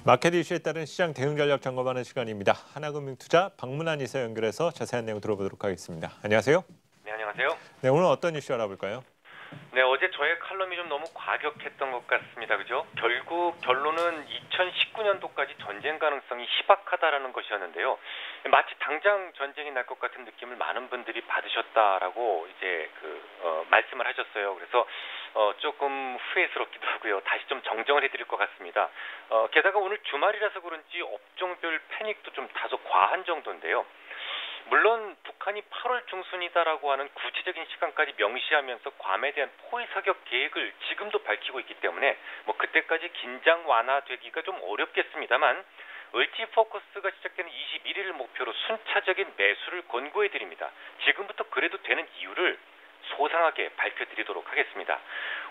마켓 이슈에 따른 시장 대응 전략 점검하는 시간입니다. 하나금융투자 박문환 이사 연결해서 자세한 내용 들어보도록 하겠습니다. 안녕하세요. 네, 안녕하세요. 네, 오늘 어떤 이슈 알아볼까요? 네, 어제 저의 칼럼이 좀 너무 과격했던 것 같습니다. 그죠? 결국 결론은 2019년도까지 전쟁 가능성이 희박하다라는 것이었는데요. 마치 당장 전쟁이 날 것 같은 느낌을 많은 분들이 받으셨다라고 이제 말씀을 하셨어요. 그래서 조금 후회스럽기도 하고요. 다시 좀 정정을 해드릴 것 같습니다. 게다가 오늘 주말이라서 그런지 업종별 패닉도 좀 다소 과한 정도인데요. 물론 북한이 8월 중순이다라고 하는 구체적인 시간까지 명시하면서 괌에 대한 포위 사격 계획을 지금도 밝히고 있기 때문에 그때까지 긴장 완화되기가 좀 어렵겠습니다만 을지 포커스가 시작되는 21일을 목표로 순차적인 매수를 권고해 드립니다. 지금부터 그래도 되는 이유를 소상하게 밝혀드리도록 하겠습니다.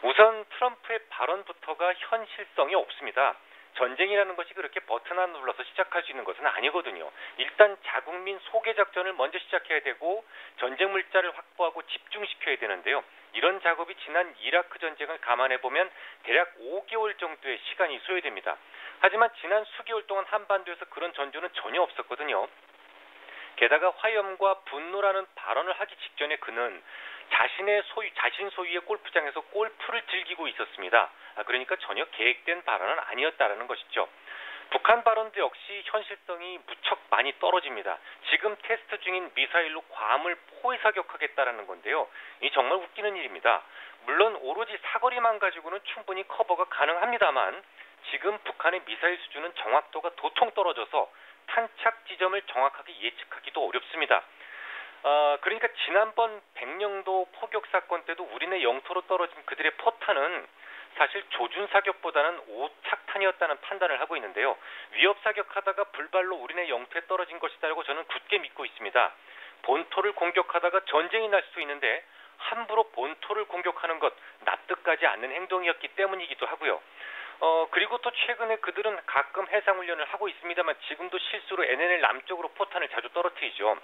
우선 트럼프의 발언부터가 현실성이 없습니다. 전쟁이라는 것이 그렇게 버튼 하나 눌러서 시작할 수 있는 것은 아니거든요. 일단 자국민 소개 작전을 먼저 시작해야 되고 전쟁 물자를 확보하고 집중시켜야 되는데요. 이런 작업이 지난 이라크 전쟁을 감안해보면 대략 5개월 정도의 시간이 소요됩니다. 하지만 지난 수개월 동안 한반도에서 그런 전조는 전혀 없었거든요. 게다가 화염과 분노라는 발언을 하기 직전에 그는 자신 소유의 골프장에서 골프를 즐기고 있었습니다. 그러니까 전혀 계획된 발언은 아니었다라는 것이죠. 북한 발언도 역시 현실성이 무척 많이 떨어집니다. 지금 테스트 중인 미사일로 괌을 포위 사격하겠다라는 건데요. 이 정말 웃기는 일입니다. 물론 오로지 사거리만 가지고는 충분히 커버가 가능합니다만 지금 북한의 미사일 수준은 정확도가 도통 떨어져서 탄착 지점을 정확하게 예측하기도 어렵습니다. 그러니까 지난번 백령도 포격 사건 때도 우리네 영토로 떨어진 그들의 포탄은 사실 조준 사격보다는 오착탄이었다는 판단을 하고 있는데요. 위협 사격하다가 불발로 우리네 영토에 떨어진 것이다라고 저는 굳게 믿고 있습니다. 본토를 공격하다가 전쟁이 날 수도 있는데 함부로 본토를 공격하는 것 납득하지 않는 행동이었기 때문이기도 하고요. 그리고 또 최근에 그들은 가끔 해상훈련을 하고 있습니다만 지금도 실수로 NNL 남쪽으로 포탄을 자주 떨어뜨리죠.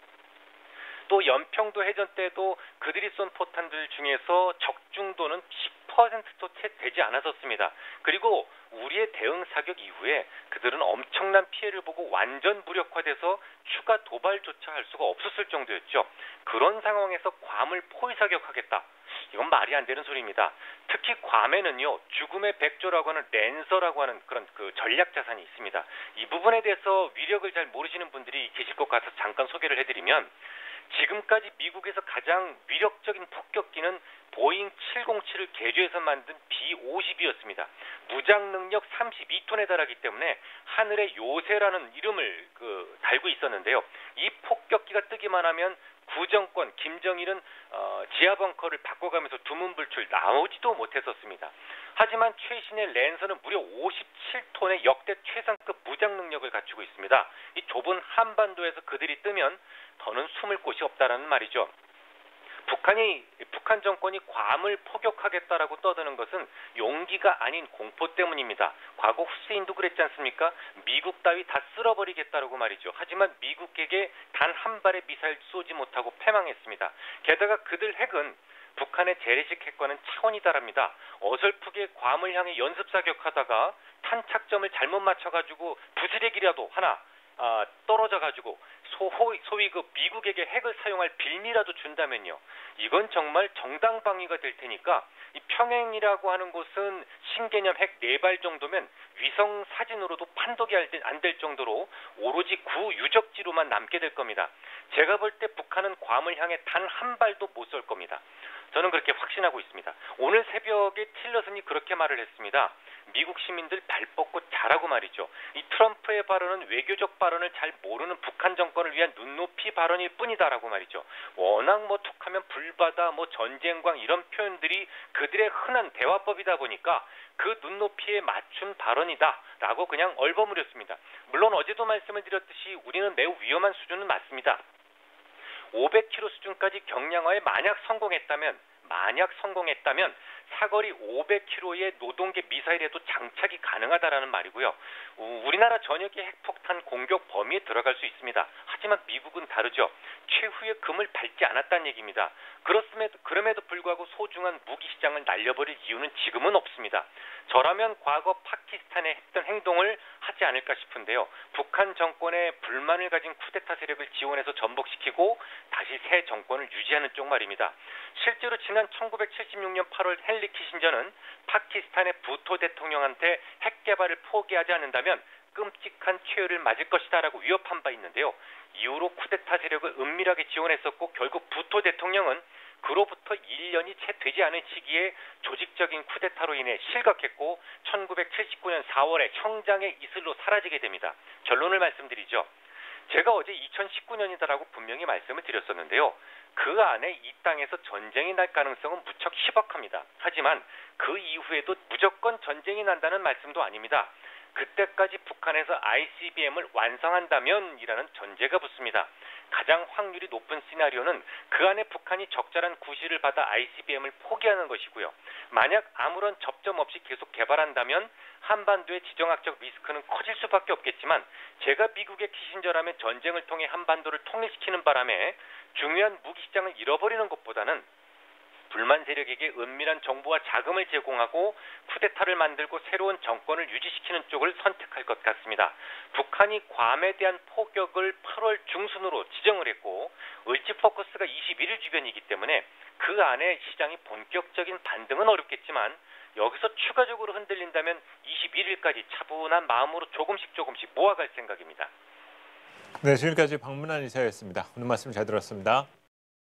또 연평도 해전 때도 그들이 쏜 포탄들 중에서 적중도는 10%도 채 되지 않았었습니다. 그리고 우리의 대응 사격 이후에 그들은 엄청난 피해를 보고 완전 무력화돼서 추가 도발조차 할 수가 없었을 정도였죠. 그런 상황에서 괌을 포위 사격하겠다. 이건 말이 안 되는 소리입니다. 특히 괌에는요, 죽음의 백조라고 하는 랜서라고 하는 그런 전략 자산이 있습니다. 이 부분에 대해서 위력을 잘 모르시는 분들이 계실 것 같아서 잠깐 소개를 해드리면 지금까지 미국에서 가장 위력적인 폭격기는 보잉 707을 개조해서 만든 B-50이었습니다. 무장 능력 32톤에 달하기 때문에 하늘의 요새라는 이름을 달고 있었는데요. 이 폭격기가 뜨기만 하면 구정권 김정일은 지하 벙커를 바꿔가면서 두문불출 나오지도 못했었습니다. 하지만 최신의 랜서는 무려 57톤의 역대 최상급 무장 능력을 갖추고 있습니다. 이 좁은 한반도에서 그들이 뜨면 더는 숨을 곳이 없다라는 말이죠. 북한 정권이 괌을 포격하겠다라고 떠드는 것은 용기가 아닌 공포 때문입니다. 과거 후세인도 그랬지 않습니까? 미국 따위 다 쓸어버리겠다라고 말이죠. 하지만 미국에게 단 한 발의 미사일 쏘지 못하고 패망했습니다. 게다가 그들 핵은 북한의 재래식 핵과는 차원이 다릅니다. 어설프게 괌을 향해 연습 사격하다가 탄착점을 잘못 맞춰가지고 부스레기라도 하나 떨어져가지고 소위 미국에게 핵을 사용할 빌미라도 준다면요. 이건 정말 정당방위가 될 테니까 이 평행이라고 하는 곳은 신개념 핵 4발 정도면 위성 사진으로도 판독이 안 될 정도로 오로지 구유적지로만 남게 될 겁니다. 제가 볼 때 북한은 괌을 향해 단 한 발도 못 쏠 겁니다. 저는 그렇게 확신하고 있습니다. 오늘 새벽에 틸러슨이 그렇게 말을 했습니다. 미국 시민들 발 뻗고 자라고 말이죠. 이 트럼프의 발언은 외교적 발언을 잘 모르는 북한 정권을 위한 눈높이 발언일 뿐이다라고 말이죠. 워낙 툭하면 불바다, 전쟁광 이런 표현들이 그들의 흔한 대화법이다 보니까 그 눈높이에 맞춘 발언이다라고 그냥 얼버무렸습니다. 물론 어제도 말씀을 드렸듯이 우리는 매우 위험한 수준은 맞습니다. 500km 수준까지 경량화에 만약 성공했다면 사거리 500km의 노동계 미사일에도 장착이 가능하다라는 말이고요. 우리나라 전역의 핵폭탄 공격 범위에 들어갈 수 있습니다. 하지만 미국은 다르죠. 최후의 금을 밟지 않았다는 얘기입니다. 그럼에도 불구하고 소중한 무기 시장을 날려버릴 이유는 지금은 없습니다. 저라면 과거 파키스탄에 했던 행동을 하지 않을까 싶은데요. 북한 정권의 불만을 가진 쿠데타 세력을 지원해서 전복시키고 다시 새 정권을 유지하는 쪽 말입니다. 실제로 지난 1976년 8월 헨리 키신저는 파키스탄의 부토 대통령한테 핵 개발을 포기하지 않는다면 끔찍한 최후를 맞을 것이다라고 위협한 바 있는데요. 이후로 쿠데타 세력을 은밀하게 지원했었고 결국 부토 대통령은 그로부터 1년이 채 되지 않은 시기에 조직적인 쿠데타로 인해 실각했고 1979년 4월에 형장의 이슬로 사라지게 됩니다. 결론을 말씀드리죠. 제가 어제 2019년이다라고 분명히 말씀을 드렸었는데요. 그 안에 이 땅에서 전쟁이 날 가능성은 무척 희박합니다. 하지만 그 이후에도 무조건 전쟁이 난다는 말씀도 아닙니다. 그때까지 북한에서 ICBM을 완성한다면 이라는 전제가 붙습니다. 가장 확률이 높은 시나리오는 그 안에 북한이 적절한 구실을 받아 ICBM을 포기하는 것이고요. 만약 아무런 접점 없이 계속 개발한다면 한반도의 지정학적 리스크는 커질 수밖에 없겠지만 제가 미국의 키신저라면 전쟁을 통해 한반도를 통일시키는 바람에 중요한 무기 시장을 잃어버리는 것보다는 불만 세력에게 은밀한 정보와 자금을 제공하고 쿠데타를 만들고 새로운 정권을 유지시키는 쪽을 선택할 것 같습니다. 북한이 괌에 대한 포격을 8월 중순으로 지정을 했고 을지 포커스가 21일 주변이기 때문에 그 안에 시장이 본격적인 반등은 어렵겠지만 여기서 추가적으로 흔들린다면 21일까지 차분한 마음으로 조금씩 모아갈 생각입니다. 네, 지금까지 박문환 이사였습니다. 오늘 말씀 잘 들었습니다.